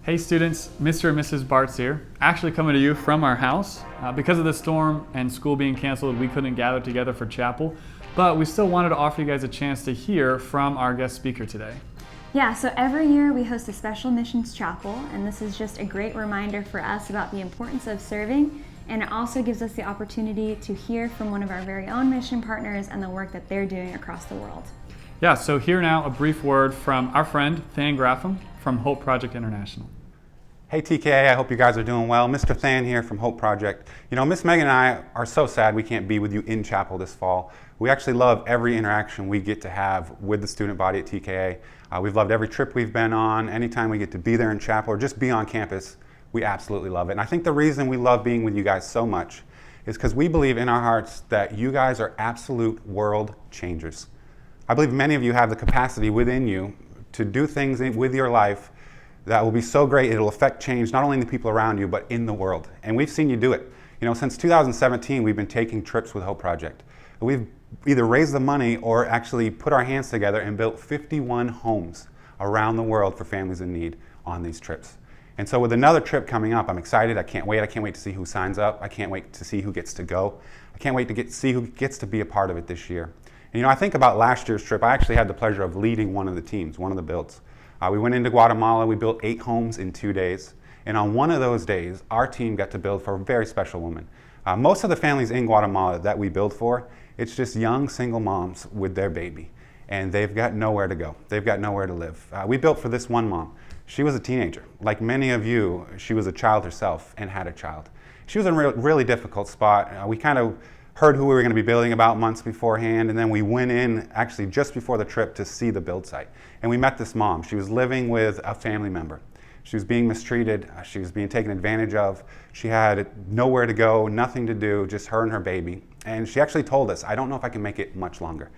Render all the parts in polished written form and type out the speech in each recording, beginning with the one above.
Hey students, Mr. and Mrs. Bartz here, actually coming to you from our house. Because of the storm and school being canceled, we couldn't gather together for chapel, but we still wanted to offer you guys a chance to hear from our guest speaker today. Yeah, so every year we host a special missions chapel, and this is just a great reminder for us about the importance of serving, and it also gives us the opportunity to hear from one of our very own mission partners and the work that they're doing across the world. Yeah, so here now a brief word from our friend Than Graffam from Hope Project International. Hey TKA, I hope you guys are doing well. Mr. Than here from Hope Project. You know, Miss Megan and I are so sad we can't be with you in chapel this fall. We actually love every interaction we get to have with the student body at TKA. We've loved every trip we've been on. Anytime we get to be there in chapel or just be on campus, we absolutely love it. And I think the reason we love being with you guys so much is because we believe in our hearts that you guys are absolute world changers. I believe many of you have the capacity within you to do things with your life that will be so great it'll affect change not only in the people around you but in the world. And we've seen you do it. You know, since 2017 we've been taking trips with Hope Project. We've either raised the money or actually put our hands together and built 51 homes around the world for families in need on these trips. And so with another trip coming up, I'm excited. I can't wait to see who signs up. I can't wait to see who gets to go. I can't wait to see who gets to be a part of it this year. And you know, I think about last year's trip. I actually had the pleasure of leading one of the teams, one of the builds. We went into Guatemala, we built 8 homes in 2 days. And on one of those days, our team got to build for a very special woman. Most of the families in Guatemala that we build for, it's just young single moms with their baby. And they've got nowhere to go. They've got nowhere to live. We built for this one mom. She was a teenager. Like many of you, she was a child herself and had a child. She was in a really difficult spot. We kind of heard who we were going to be building about months beforehand, and then we went in actually just before the trip to see the build site. And we met this mom. She was living with a family member. She was being mistreated. She was being taken advantage of. She had nowhere to go, nothing to do, just her and her baby. And she actually told us, I don't know if I can make it much longer.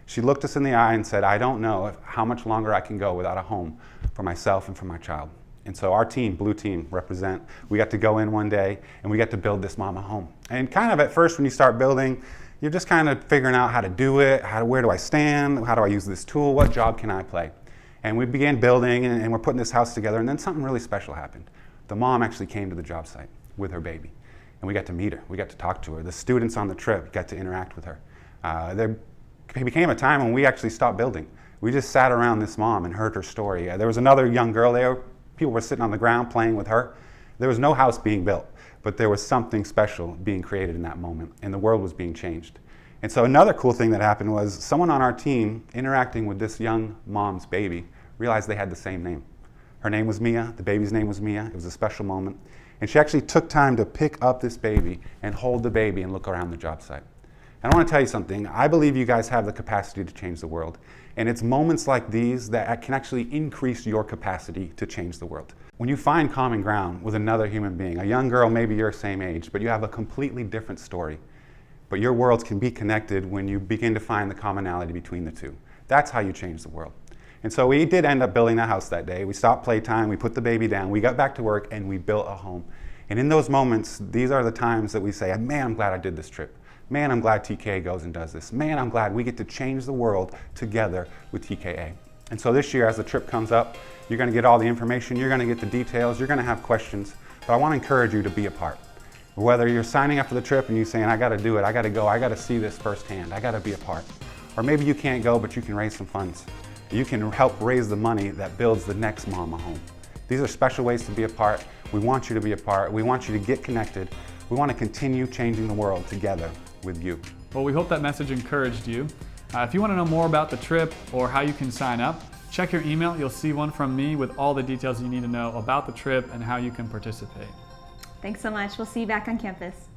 She looked us in the eye and said, I don't know how much longer I can go without a home for myself and for my child. And so our team, Blue Team, we got to go in one day and we got to build this mama home. And kind of at first when you start building, you're just kind of figuring out how to do it, where do I stand, how do I use this tool, what job can I play? And we began building and we're putting this house together, and then something really special happened. The mom actually came to the job site with her baby, and we got to meet her, we got to talk to her. The students on the trip got to interact with her. There became a time when we actually stopped building. We just sat around this mom and heard her story. There was another young girl there. People were sitting on the ground playing with her. There was no house being built, but there was something special being created in that moment, and the world was being changed. And so another cool thing that happened was someone on our team interacting with this young mom's baby realized they had the same name. Her name was Mia, the baby's name was Mia. It was a special moment. And she actually took time to pick up this baby and hold the baby and look around the job site. And I want to tell you something. I believe you guys have the capacity to change the world. And it's moments like these that can actually increase your capacity to change the world. When you find common ground with another human being, a young girl maybe your same age, but you have a completely different story. But your worlds can be connected when you begin to find the commonality between the two. That's how you change the world. And so we did end up building that house that day. We stopped playtime, we put the baby down, we got back to work, and we built a home. And in those moments, these are the times that we say, man, I'm glad I did this trip. Man, I'm glad TKA goes and does this. Man, I'm glad we get to change the world together with TKA. And so this year, as the trip comes up, you're going to get all the information, you're going to get the details, you're going to have questions, but I want to encourage you to be a part. Whether you're signing up for the trip and you're saying, I got to do it, I got to go, I got to see this firsthand, I got to be a part. Or maybe you can't go, but you can raise some funds. You can help raise the money that builds the next mama home. These are special ways to be a part. We want you to be a part. We want you to get connected. We want to continue changing the world together with you. Well, we hope that message encouraged you. If you want to know more about the trip or how you can sign up, check your email. You'll see one from me with all the details you need to know about the trip and how you can participate. Thanks so much. We'll see you back on campus.